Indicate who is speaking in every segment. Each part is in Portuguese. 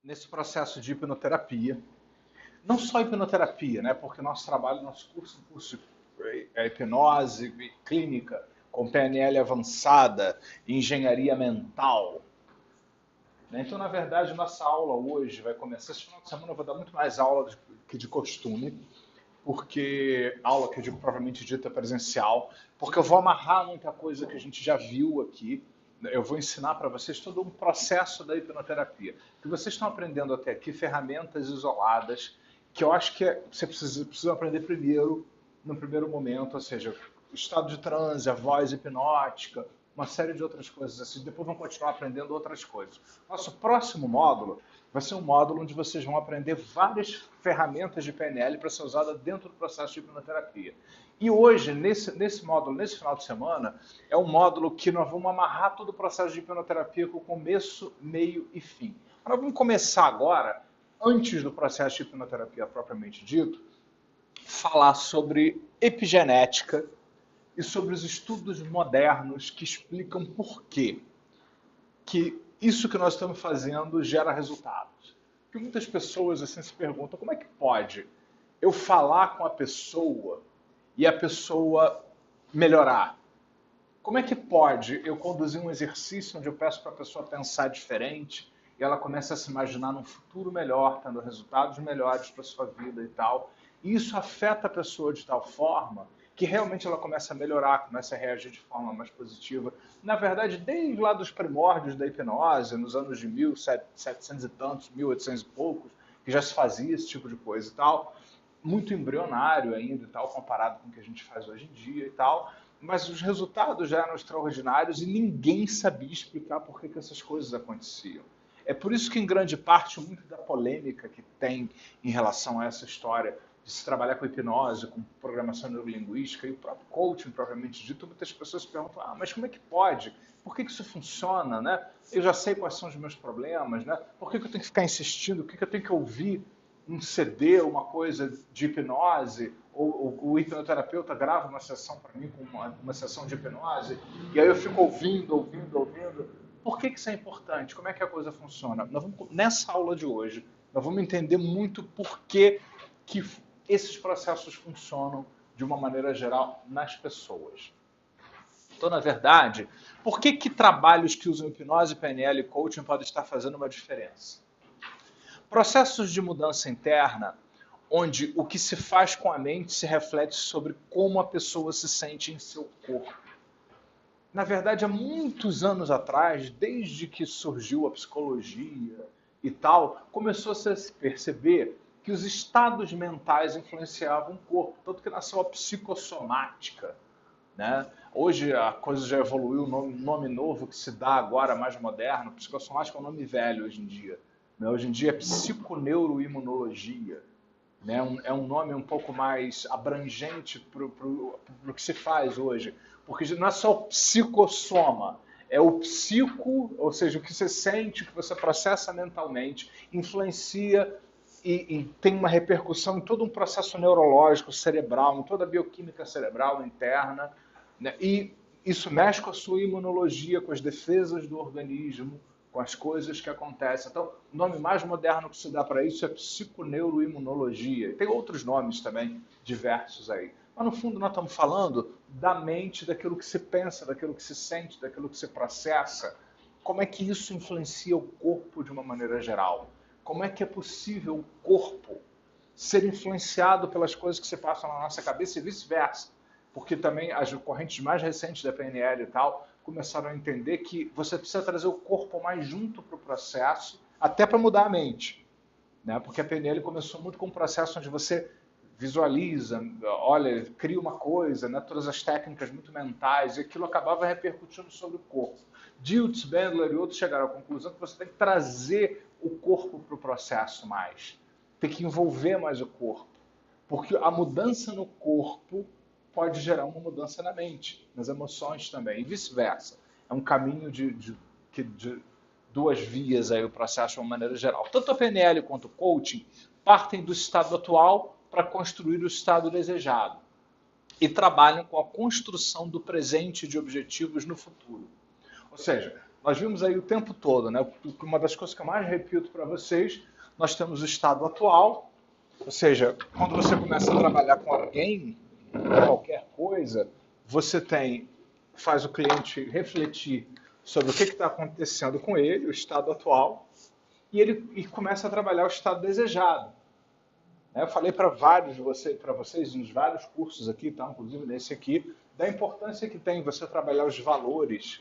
Speaker 1: nesse processo de hipnoterapia. Não só hipnoterapia, né? Porque nosso trabalho, nosso curso é hipnose clínica, com PNL avançada, engenharia mental. Né? Então, na verdade, nossa aula hoje vai começar. Esse final de semana eu vou dar muito mais aula que de costume, porque aula que eu digo provavelmente dita presencial, porque eu vou amarrar muita coisa que a gente já viu aqui. Eu vou ensinar para vocês todo um processo da hipnoterapia. Que vocês estão aprendendo até aqui ferramentas isoladas, que eu acho que você precisa aprender primeiro, no primeiro momento, ou seja, o estado de transe, a voz hipnótica, uma série de outras coisas assim. Depois vão continuar aprendendo outras coisas. Nosso próximo módulo vai ser um módulo onde vocês vão aprender várias ferramentas de PNL para ser usada dentro do processo de hipnoterapia. E hoje, nesse módulo, nesse final de semana, é um módulo que nós vamos amarrar todo o processo de hipnoterapia com começo, meio e fim. Nós vamos começar agora, antes do processo de hipnoterapia propriamente dito, falar sobre epigenética e sobre os estudos modernos que explicam por quê que isso que nós estamos fazendo gera resultados. Porque muitas pessoas assim se perguntam, como é que pode eu falar com a pessoa e a pessoa melhorar? Como é que pode eu conduzir um exercício onde eu peço para a pessoa pensar diferente e ela começa a se imaginar num futuro melhor, tendo resultados melhores para a sua vida e tal? E isso afeta a pessoa de tal forma que realmente ela começa a melhorar, começa a reagir de forma mais positiva. Na verdade, desde lá dos primórdios da hipnose, nos anos de 1700 e tantos, 1800 e poucos, que já se fazia esse tipo de coisa e tal, muito embrionário ainda e tal, comparado com o que a gente faz hoje em dia e tal, mas os resultados já eram extraordinários e ninguém sabia explicar por que essas coisas aconteciam. É por isso que, em grande parte, muito da polêmica que tem em relação a essa história de se trabalhar com hipnose, com programação neurolinguística e o próprio coaching propriamente dito, muitas pessoas se perguntam, mas como é que pode? Por que isso funciona? Né? Eu já sei quais são os meus problemas, né? Por que eu tenho que ficar insistindo? O que eu tenho que ouvir? Um CD, uma coisa de hipnose, ou o hipnoterapeuta grava uma sessão para mim, com uma sessão de hipnose, e aí eu fico ouvindo. Por que isso é importante? Como é que a coisa funciona? Nessa aula de hoje, nós vamos entender muito por que esses processos funcionam de uma maneira geral nas pessoas. Então, na verdade, por que trabalhos que usam hipnose, PNL e coaching podem estar fazendo uma diferença? Processos de mudança interna, onde o que se faz com a mente se reflete sobre como a pessoa se sente em seu corpo. Na verdade, há muitos anos atrás, desde que surgiu a psicologia e tal, começou a se perceber que os estados mentais influenciavam o corpo, tanto que nasceu a psicossomática. Né? Hoje a coisa já evoluiu, um nome novo que se dá agora, mais moderno, psicossomática é um nome velho hoje em dia. Né? Hoje em dia é psiconeuroimunologia. Né? É um nome um pouco mais abrangente para o que se faz hoje. Porque não é só o psicossoma, é o psico, ou seja, o que você sente, o que você processa mentalmente, influencia e tem uma repercussão em todo um processo neurológico cerebral, em toda a bioquímica cerebral interna. Né? E isso mexe com a sua imunologia, com as defesas do organismo, com as coisas que acontecem. Então, o nome mais moderno que se dá para isso é psiconeuroimunologia. E tem outros nomes também diversos aí. Mas, no fundo, nós estamos falando da mente, daquilo que se pensa, daquilo que se sente, daquilo que se processa. Como é que isso influencia o corpo de uma maneira geral? Como é que é possível o corpo ser influenciado pelas coisas que se passam na nossa cabeça e vice-versa? Porque também as correntes mais recentes da PNL e tal começaram a entender que você precisa trazer o corpo mais junto para o processo, até para mudar a mente. Né? Porque a PNL começou muito com um processo onde você visualiza, olha, cria uma coisa, né? Todas as técnicas muito mentais, e aquilo acabava repercutindo sobre o corpo. Diltz, Bandler e outros chegaram à conclusão que você tem que trazer o corpo para o processo mais. Tem que envolver mais o corpo. Porque a mudança no corpo pode gerar uma mudança na mente, nas emoções também, e vice-versa. É um caminho de duas vias aí o processo de uma maneira geral. Tanto a PNL quanto o coaching partem do estado atual para construir o estado desejado e trabalham com a construção do presente de objetivos no futuro. Ou seja, nós vimos aí o tempo todo, né? Uma das coisas que eu mais repito para vocês, nós temos o estado atual, ou seja, quando você começa a trabalhar com alguém, qualquer coisa, você faz o cliente refletir sobre o que está acontecendo com ele, o estado atual, e começa a trabalhar o estado desejado. Eu falei para vocês nos vários cursos aqui, tá? Inclusive nesse aqui, da importância que tem você trabalhar os valores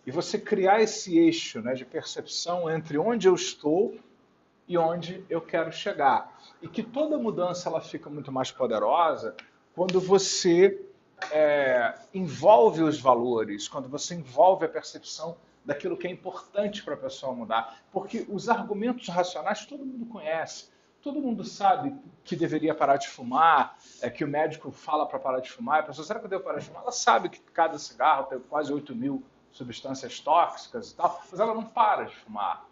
Speaker 1: e você criar esse eixo, né, de percepção entre onde eu estou e onde eu quero chegar. E que toda mudança ela fica muito mais poderosa quando você envolve os valores, quando você envolve a percepção daquilo que é importante para a pessoa mudar. Porque os argumentos racionais todo mundo conhece. Todo mundo sabe que deveria parar de fumar, que o médico fala para parar de fumar. A pessoa, será que eu devo parar de fumar? Ela sabe que cada cigarro tem quase 8.000 substâncias tóxicas e tal, mas ela não para de fumar.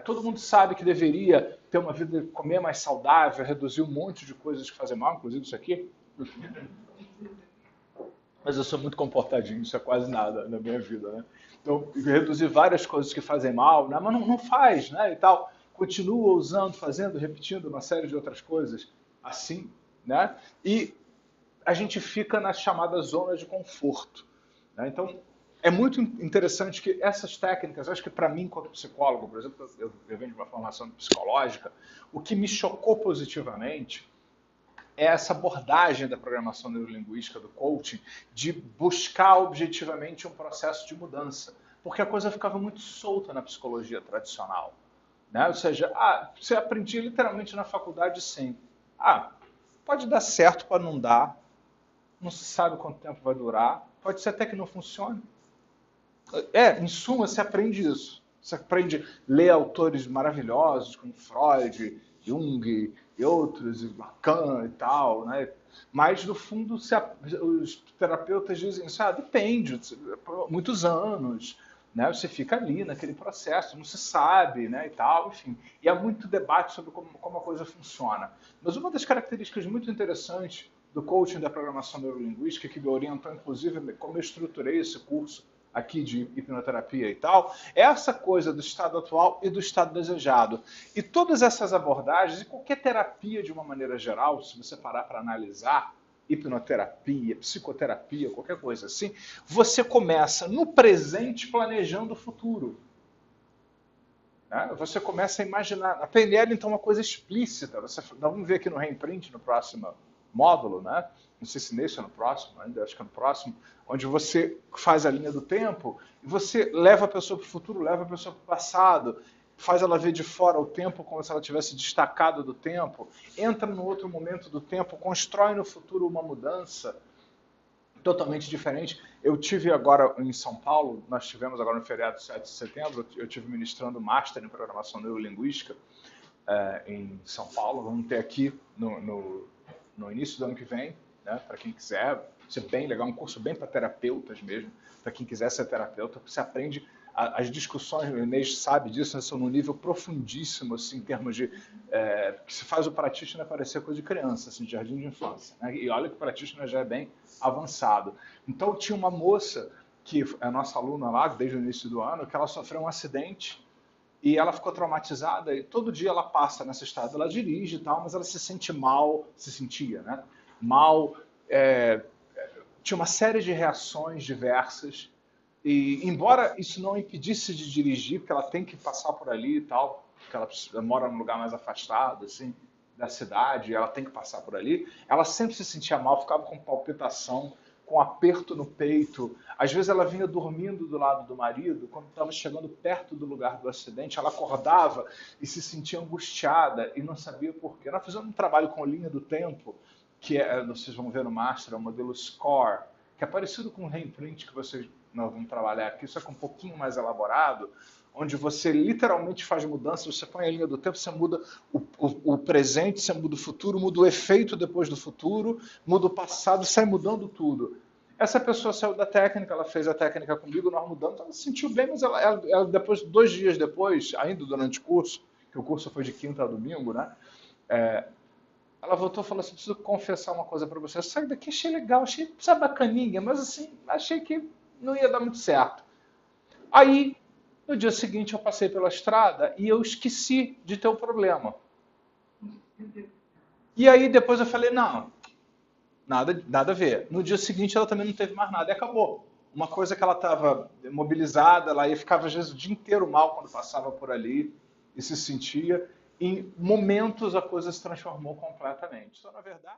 Speaker 1: Todo mundo sabe que deveria ter uma vida, comer mais saudável, reduzir um monte de coisas que fazem mal, inclusive isso aqui. Mas eu sou muito comportadinho, isso é quase nada na minha vida, né? Então, reduzir várias coisas que fazem mal, né? Mas não faz, né? E tal. Continua usando, fazendo, repetindo uma série de outras coisas assim, né? E a gente fica na chamada zona de conforto, né? Então, é muito interessante que essas técnicas, acho que para mim, como psicólogo, por exemplo, eu venho de uma formação psicológica, o que me chocou positivamente é essa abordagem da programação neurolinguística, do coaching, de buscar objetivamente um processo de mudança. Porque a coisa ficava muito solta na psicologia tradicional, né? Ou seja, você aprendia literalmente na faculdade sim. Pode dar certo, pode não dar, não se sabe quanto tempo vai durar, pode ser até que não funcione. Em suma, você aprende isso. Você aprende a ler autores maravilhosos como Freud, Jung e outros, e Lacan e tal, né? Mas, no fundo, os terapeutas dizem assim, depende, muitos anos, né? Você fica ali naquele processo, não se sabe, né? E tal, enfim. E há muito debate sobre como a coisa funciona. Mas uma das características muito interessantes do coaching da programação neurolinguística, que me orientou, inclusive, como eu estruturei esse curso aqui de hipnoterapia e tal, é essa coisa do estado atual e do estado desejado. E todas essas abordagens, e qualquer terapia de uma maneira geral, se você parar para analisar, hipnoterapia, psicoterapia, qualquer coisa assim, você começa no presente planejando o futuro. Né? Você começa a imaginar. A PNL, então, é uma coisa explícita. Vamos ver aqui no reimprint, no próximo módulo, né? Não sei se nesse ou no próximo, ainda acho que é no próximo, onde você faz a linha do tempo e você leva a pessoa para o futuro, leva a pessoa para o passado, faz ela ver de fora o tempo como se ela tivesse destacado do tempo, entra no outro momento do tempo, constrói no futuro uma mudança totalmente diferente. Eu tive agora em São Paulo, nós tivemos agora no feriado 7 de setembro, eu tive ministrando Master em Programação Neurolinguística em São Paulo, vamos ter aqui no início do ano que vem, né, para quem quiser, isso é bem legal, um curso bem para terapeutas mesmo, para quem quiser ser terapeuta, você aprende as discussões, o Inês sabe disso, né, são num nível profundíssimo, assim, em termos de que se faz o practitioner parecer coisa de criança, assim, de jardim de infância, né, e olha que o practitioner já é bem avançado. Então tinha uma moça, que é a nossa aluna lá, desde o início do ano, que ela sofreu um acidente e ela ficou traumatizada e todo dia ela passa nessa estrada, ela dirige e tal, mas ela se sente mal, se sentia, né? Mal, tinha uma série de reações diversas e embora isso não impedisse de dirigir, porque ela tem que passar por ali e tal, porque ela mora num lugar mais afastado, assim, da cidade, ela tem que passar por ali, ela sempre se sentia mal, ficava com palpitação, com aperto no peito. Às vezes ela vinha dormindo do lado do marido, quando estava chegando perto do lugar do acidente, ela acordava e se sentia angustiada e não sabia por quê. Nós fizemos um trabalho com linha do tempo, que vocês vão ver no Master, é o modelo SCORE, que é parecido com o reimprint que nós vamos trabalhar aqui, só que um pouquinho mais elaborado, onde você literalmente faz mudanças, você põe a linha do tempo, você muda o presente, você muda o futuro, muda o efeito depois do futuro, muda o passado, sai mudando tudo. Essa pessoa saiu da técnica, ela fez a técnica comigo, nós mudamos, ela se sentiu bem, mas ela depois, 2 dias depois, ainda durante o curso, que o curso foi de quinta a domingo, né? Ela voltou e falou assim, preciso confessar uma coisa para você. Eu saí daqui, achei legal, achei bacaninha, mas assim, achei que não ia dar muito certo. Aí, no dia seguinte, eu passei pela estrada e eu esqueci de ter o problema. E aí depois eu falei, não, nada a ver. No dia seguinte ela também não teve mais nada e acabou. Uma coisa que ela estava mobilizada, ela ia ficava às vezes o dia inteiro mal quando passava por ali e se sentia. Em momentos a coisa se transformou completamente. Então, na verdade...